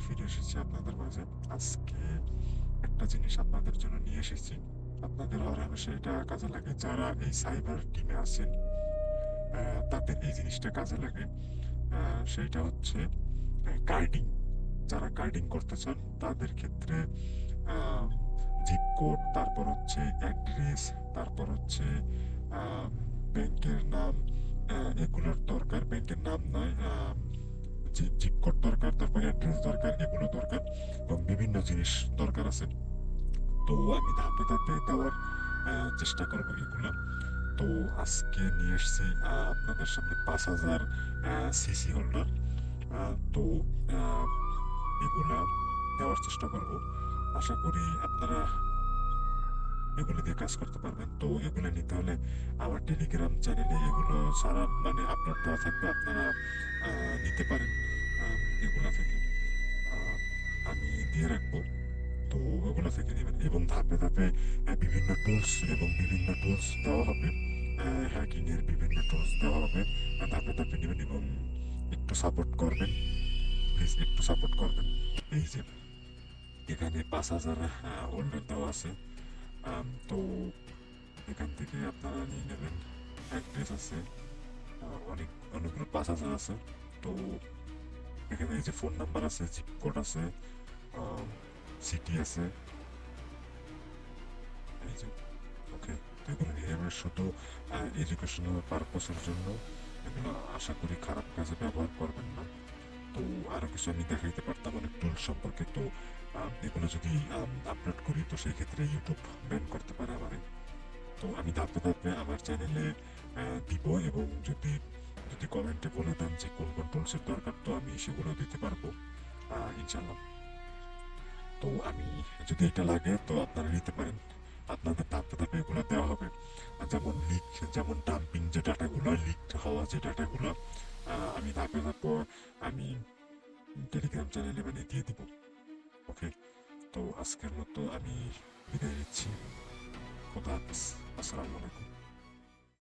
ফিরে এসেছি আপনাদের মাঝে। আজকে একটা জিনিস আপনাদের জন্য নিয়ে এসেছি। আপনাদের হরহামেশা এটা কাজে লাগে। যারা এই সাইবার টিমে আছেন, তাদের এই জিনিসটা কাজে লাগে। সেইটা হচ্ছে গাইডিং। যারা গাইডিং করতে চান তাদের ক্ষেত্রে জিপ কোড, তারপর হচ্ছে অ্যাড্রেস, তারপর হচ্ছে ব্যাংকের নাম, এগুলোর দরকার। ব্যাংকের নাম নয়, জিপ কোড দরকার, তারপর অ্যাড্রেস দরকার, এগুলো দরকার এবং বিভিন্ন জিনিস দরকার আছে। তো আমি ধাপে ধাপে দেওয়ার চেষ্টা করবো এগুলো। তো আজকে নিয়ে এসছি আপনাদের সামনে 5,000 সিসি হোল্ডার। তো আহ, এগুলা দেওয়ার চেষ্টা করব। আশা করি আপনারা এগুলো দিয়ে কাজ করতে পারবেন। তো এগুলো নিতে হলে আমার টেলিগ্রাম চ্যানেলে এগুলো সারা মানে আপলোড দেওয়া থাকবে, আপনারা নিতে পারেন এগুলা থেকে। আহ, আমি দিয়ে রাখবো। তো ওগুলো থেকে নেবেন এবং ধাপে ধাপে বিভিন্ন টুলস এবং বিভিন্ন টুলস দেওয়া হবে। হ্যাকিং এর বিভিন্ন টুলস দেওয়া হবে। ধাপে ধাপে নেবেন এবং একটু সাপোর্ট করবেন, প্লিজ একটু সাপোর্ট করবেন। এই যে এখানে 5,000 হোল্ডার দেওয়া আছে। তো এখান থেকে আপনারা নিয়ে নেবেন। অ্যাড্রেস আছে, অনেক অনেকগুলো 5,000 আছে। তো এখানে এই যে ফোন নাম্বার আছে, জিপ কোড আছে, সিটি আছে, এই যে। ওকে, তো এগুলো নিয়ে আমরা শুধু এডুকেশনাল পারপাসের জন্য, এগুলো আশা করি খারাপ কাজে ব্যবহার করবেন না। তো আরো কিছু আমি দেখাইতে পারতাম অনেক টুল সম্পর্কে। তো এগুলো যদি আপলোড করি তো সেই ক্ষেত্রে ইউটিউব ব্যান করতে পারে আমারে। তো আমি ধাপে ধাপে আমার চ্যানেলে দিব এবং যদি যদি কমেন্টে বলে দেন যে কোন কোন টুলসের দরকার, তো আমি সেগুলো দিতে পারবো ইনশাল্লাহ। তো আমি যদি এটা লাগে তো আপনারা নিতে পারেন। আপনাদের ধাপে ধাপে এগুলো দেওয়া হবে। যেমন লিক, যেমন ডাম্পিং যে ডাটাগুলো, লিক হওয়া যে ডাটাগুলো আমি ধাপে ধাপে আমি টেলিগ্রাম চ্যানেলে মানে দিয়ে দিব। ওকে, তো আজকের মতো আমি বিদায় নিচ্ছি। খোদা হাফিজ। আসসালামু আলাইকুম।